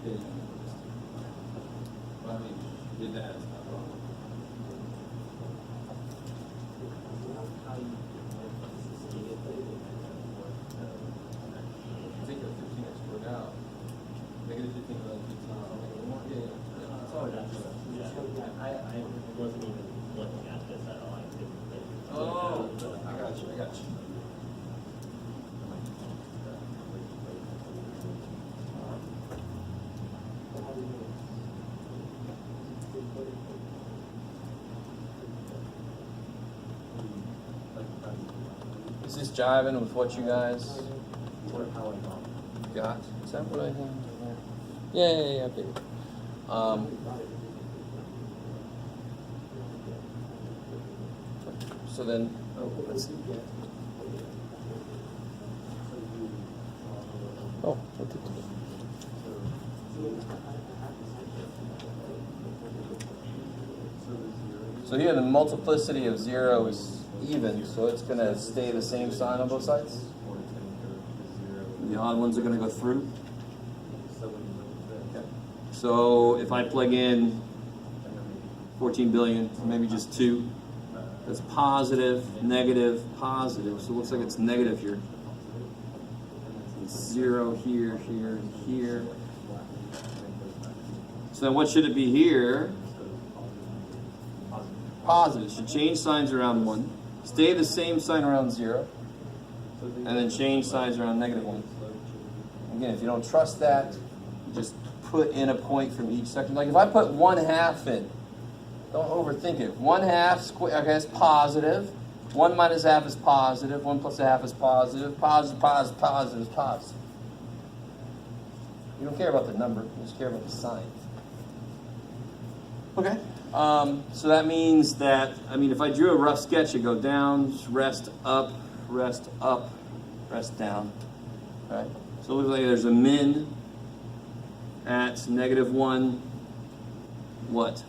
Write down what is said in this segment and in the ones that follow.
Yeah. Well, I mean, you did that, it's not wrong. Take the 15 squared out. Negative 15 divided by 15. Yeah. Oh, that's yeah. I wasn't even looking at this at all. I didn't. Oh, I got you. Is this jiving with what you guys got? Is that what I have? Yeah. Okay. So then, let's see. Oh, what did you do? So here the multiplicity of 0 is even, so it's going to stay the same sign on both sides. The odd ones are going to go through. Okay. So if I plug in 14 billion, or maybe just 2, that's positive, negative, positive. So it looks like it's negative here. It's 0 here, here, and here. So then what should it be here? Positive. Should change signs around 1. Stay the same sign around 0. And then change signs around negative 1. Again, if you don't trust that, just put in a point from each section. Like if I put 1/2 in, don't overthink it. 1/2 square, okay, it's positive. 1 minus half is positive. 1 plus a half is positive. Positive is positive. You don't care about the number. You just care about the sign. Okay. So that means that, if I drew a rough sketch, it'd go down, rest up, rest down. Right? So it looks like there's a min at -1, what?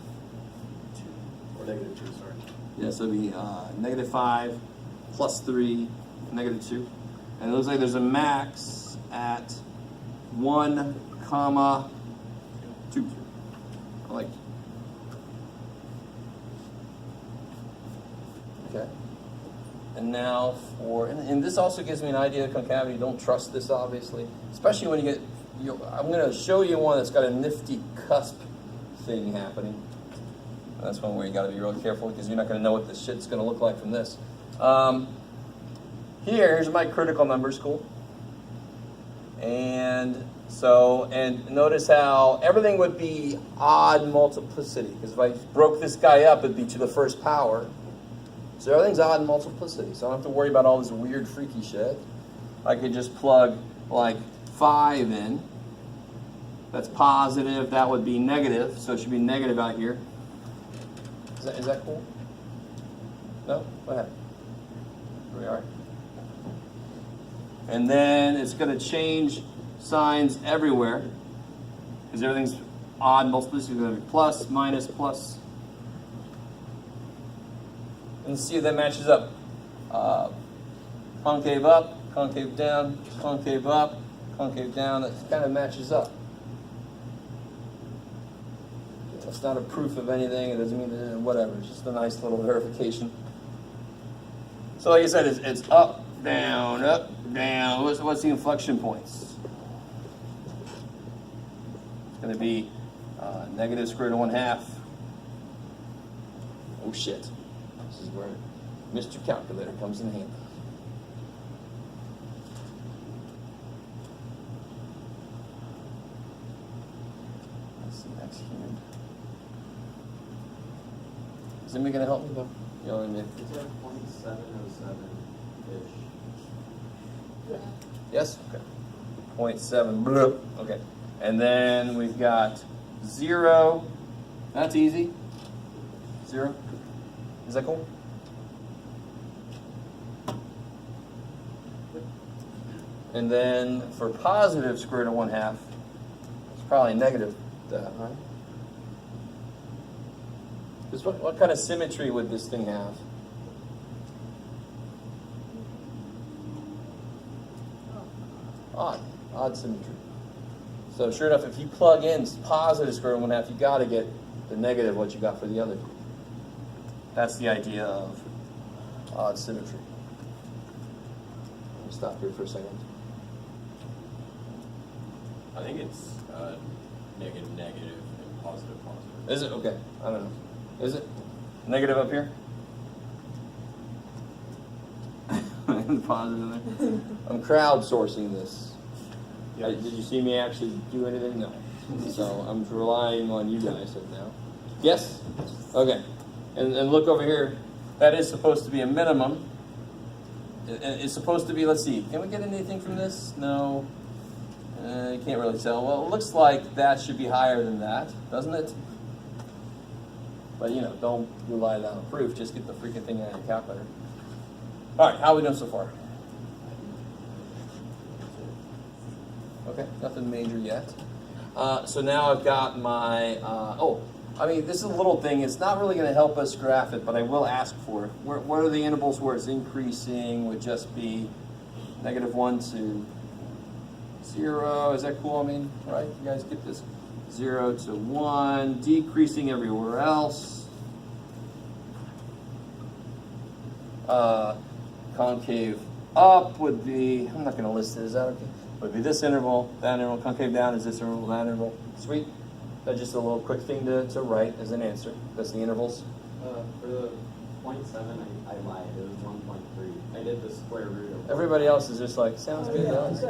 2. Or -2, sorry. Yeah, so it'd be -5 plus 3, -2. And it looks like there's a max at 1, 2. I like it. Okay. And now and this also gives me an idea of concavity. Don't trust this, obviously. Especially when I'm going to show you one that's got a nifty cusp thing happening. That's one where you got to be real careful because you're not going to know what this shit's going to look like from this. Here's my critical numbers, cool. And notice how everything would be odd multiplicity. Because if I broke this guy up, it'd be to the first power. So everything's odd in multiplicity, so I don't have to worry about all this weird, freaky shit. I could just plug, like, 5 in. That's positive. That would be negative, so it should be negative out here. Is that cool? No? Go ahead. Here we are. And then it's going to change signs everywhere, because everything's odd multiplicity. It's going to be plus, minus, plus. And see if that matches up. Concave up, concave down, concave up, concave down. That kind of matches up. It's not a proof of anything. It doesn't mean whatever. It's just a nice little verification. So like I said, it's up, down, up, down. What's the inflection points? It's going to be negative square root of 1/2. Oh shit. This is where Mr. Calculator comes in handy. Let's see next here. Is anybody going to help me though? You know what I mean? Is that 0.707-ish? Yes? Okay. 0.7. Bloop. Okay. And then we've got 0. That's easy. 0. Is that cool? And then for positive square root of 1/2, it's probably negative that, right? Because what kind of symmetry would this thing have? Odd symmetry. So sure enough, if you plug in positive square root of 1/2, you got to get the negative what you got for the other two. That's the idea of odd symmetry. Let me stop here for a second. I think it's negative, negative, and positive, positive. Is it? Okay. I don't know. Is it? Negative up here? Positive there. I'm crowdsourcing this. Did you see me actually do anything? No. So I'm relying on you guys now. Yes? Okay. And look over here. That is supposed to be a minimum. It's supposed to be, let's see, can we get anything from this? No. You can't really tell. Well, it looks like that should be higher than that, doesn't it? But, you know, don't rely on a proof. Just get the freaking thing out of your calculator. All right, how are we doing so far? Okay, nothing major yet. So now I've got my, this is a little thing. It's not really going to help us graph it, but I will ask for it. What are the intervals where it's increasing? Would just be -1 to 0. Is that cool? I mean, right? You guys get this? 0 to 1, decreasing everywhere else. Concave up would be, I'm not going to list it, is that okay? Would be this interval, that interval, concave down is this interval, that interval. Sweet. That's just a little quick thing to write as an answer. That's the intervals. For the 0.7, I lied. It was 1.3. I did the square root of. Everybody else is just like, sounds good, guys.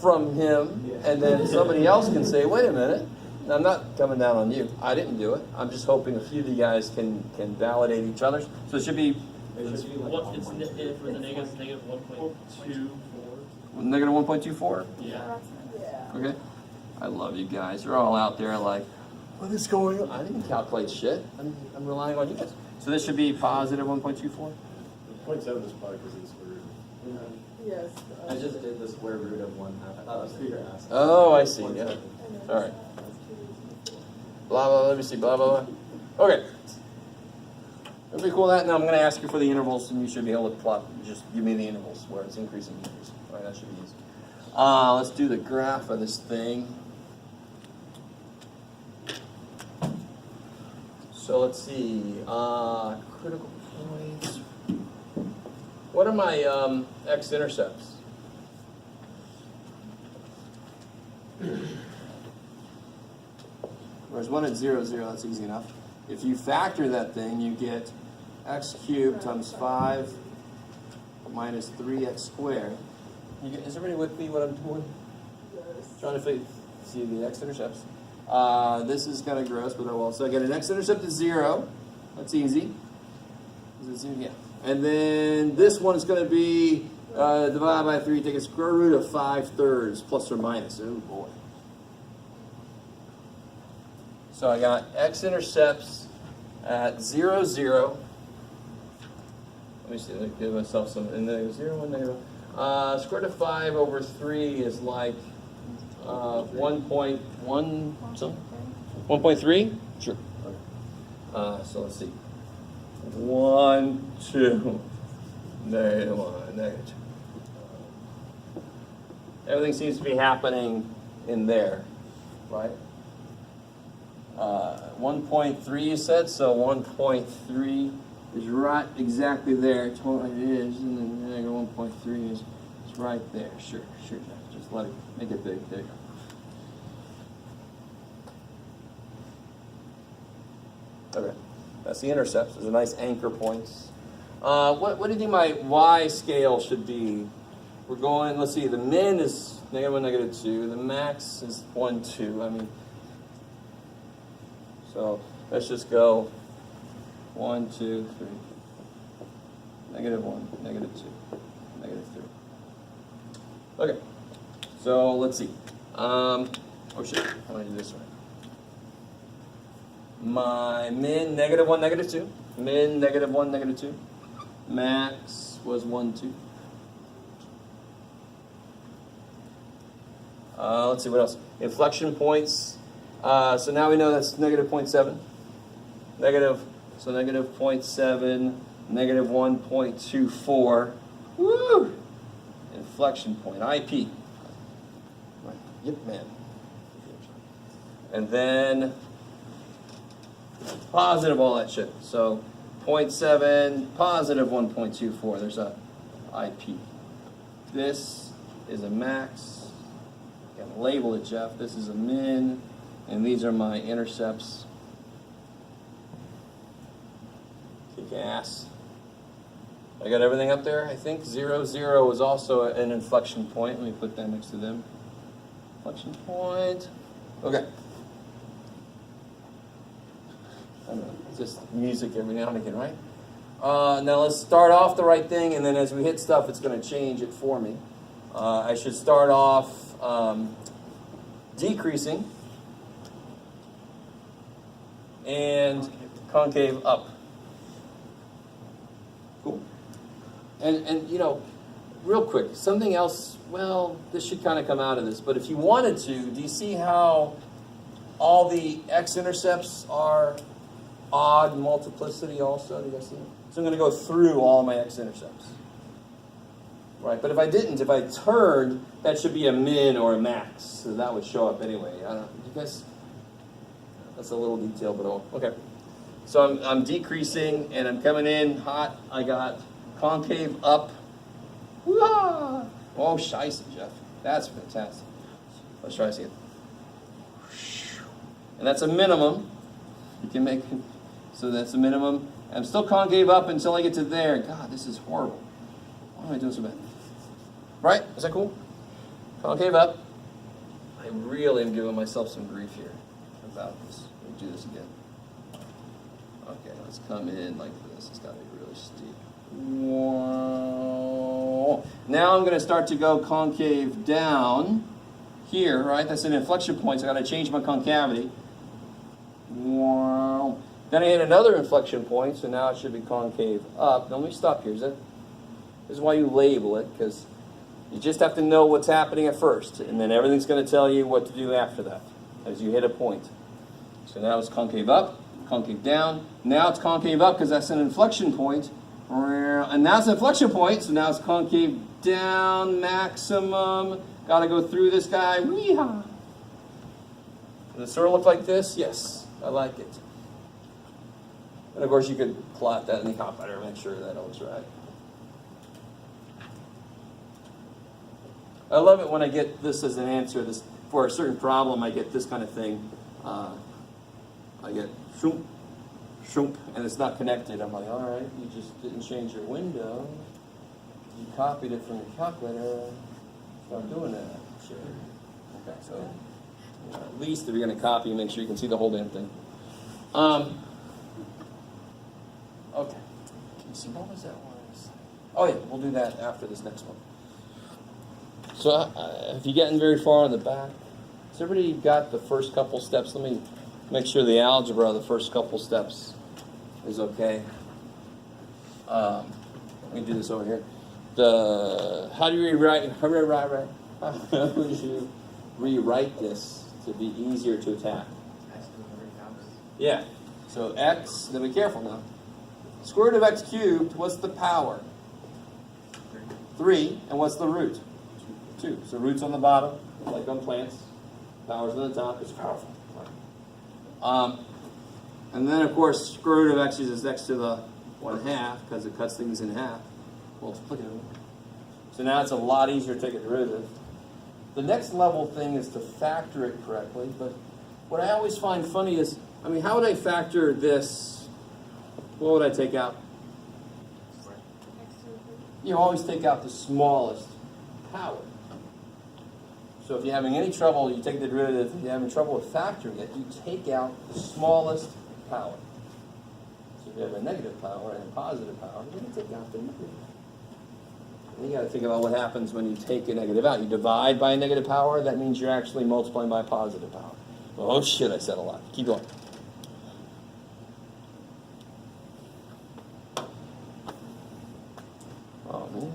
From him, and then somebody else can say, wait a minute. Now, I'm not coming down on you. I didn't do it. I'm just hoping a few of you guys can validate each other's. So it should be It's for the negative 1.24. -1.24? Yeah. Okay. I love you guys. You're all out there like, what is going on? I didn't calculate shit. I'm relying on you guys. So this should be positive 1.24? 0.7 is probably because of the square root. Yes. I just did the square root of 1/2. I thought that's what you were asking. Oh, I see. Yeah. All right. Blah, blah, let me see. Blah, blah, blah. Okay. Everybody cool with that? Now I'm going to ask you for the intervals, and you should be able to plot. Just give me the intervals where it's increasing. All right, that should be easy. Let's do the graph of this thing. So let's see. Critical points. What are my x-intercepts? There's 1 at 0, 0. That's easy enough. If you factor that thing, you get x cubed times 5 minus 3x squared. Is everybody with me what I'm doing? Trying to see the x-intercepts. This is kind of gross, but oh well. So I get an x-intercept of 0. That's easy. Is it 0? Yeah. And then this one is going to be divided by 3. Take a square root of 5/3 plus or minus. Oh boy. So I got x-intercepts at 0, 0. Let me see. Let me give myself some. And then 0, 1, negative. Square root of 5 over 3 is like 1.1 something? 1.3? Sure. So let's see. 1, 2, negative 1, negative 2. Everything seems to be happening in there, right? 1.3 you said, so 1.3 is right exactly there. It is, and then negative 1.3 is right there. Sure, Jeff. Just let it, make it big. There you go. Okay, that's the intercepts. Those are nice anchor points. What do you think my y scale should be? We're going, let's see, the min is -1, -2. The max is 1, 2. I mean, so let's just go 1, 2, 3. -1, -2, -3. Okay, so let's see. Oh shit, how do I do this right? My min -1, -2. Min -1, -2. Max was 1, 2. Let's see what else. Inflection points. So now we know that's -0.7. So -0.7, -1.24. Woo! Inflection point, IP. Yep, man. And then positive all that shit. So 0.7, positive 1.24. There's a IP. This is a max. You can label it, Jeff. This is a min. And these are my intercepts. Kick ass. I got everything up there. I think 0, 0 is also an inflection point. Let me put that next to them. Inflection point. Okay. I don't know. It's just music every now and again, right? Now let's start off the right thing, and then as we hit stuff, it's going to change it for me. I should start off decreasing and concave up. Cool. And you know, real quick, something else, well, this should kind of come out of this, but if you wanted to, do you see how all the x-intercepts are odd multiplicity also? Do you guys see it? So I'm going to go through all my x-intercepts. Right, but if I didn't, if I turned, that should be a min or a max. So that would show up anyway. I don't know. You guys, that's a little detail, but okay. So I'm decreasing and I'm coming in hot. I got concave up. Woo-ah! Oh, scheisse, Jeff. That's fantastic. Let's try this again. And that's a minimum. You can make, so that's a minimum. I'm still concave up until I get to there. God, this is horrible. Why am I doing so bad? Right? Is that cool? Concave up. I really am giving myself some grief here about this. Let me do this again. Okay, let's come in like this. It's got to be really steep. Whoa. Now I'm going to start to go concave down here, right? That's an inflection point, so I got to change my concavity. Whoa. Then I hit another inflection point, so now it should be concave up. Now let me stop here. This is why you label it, because you just have to know what's happening at first, and then everything's going to tell you what to do after that as you hit a point. So now it's concave up, concave down. Now it's concave up because that's an inflection point. And now it's an inflection point, so now it's concave down, maximum. Got to go through this guy. Wee-haw. Does it sort of look like this? Yes, I like it. And of course you could plot that in the compiler, make sure that looks right. I love it when I get this as an answer. This for a certain problem, I get this kind of thing. I get shoomp, shoomp, and it's not connected. I'm like, all right, you just didn't change your window. You copied it from your calculator. Start doing that. Sure. Okay, so at least if you're going to copy, make sure you can see the whole damn thing. Okay. Can you see what was that one? Oh yeah, we'll do that after this next one. So if you're getting very far on the back, has everybody got the first couple steps? Let me make sure the algebra of the first couple steps is okay. Let me do this over here. How do you rewrite this to be easier to attack? Yeah. So x, then be careful now. Square root of x cubed, what's the power? 3, and what's the root? 2. So root's on the bottom, like on plants. Power's on the top, it's powerful. And then, of course, square root of x is x to the 1/2, because it cuts things in half. Multiplicative. So now it's a lot easier to take a derivative. The next level thing is to factor it correctly, but what I always find funny is, I mean, how would I factor this? What would I take out? You always take out the smallest power. So if you're having any trouble, you take the derivative. If you're having trouble with factoring it, you take out the smallest power. So if you have a negative power and a positive power, you're going to take out the negative. And you got to think about what happens when you take a negative out. You divide by a negative power, that means you're actually multiplying by a positive power. Oh shit, I said a lot. Keep going. Oh man.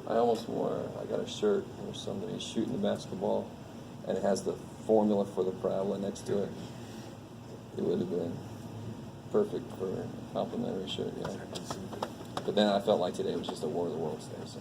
I got a shirt where somebody's shooting a basketball and it has the formula for the parabola next to it. It would have been perfect for a complimentary shirt, yeah. But then I felt like today was just a War of the Worlds day, so.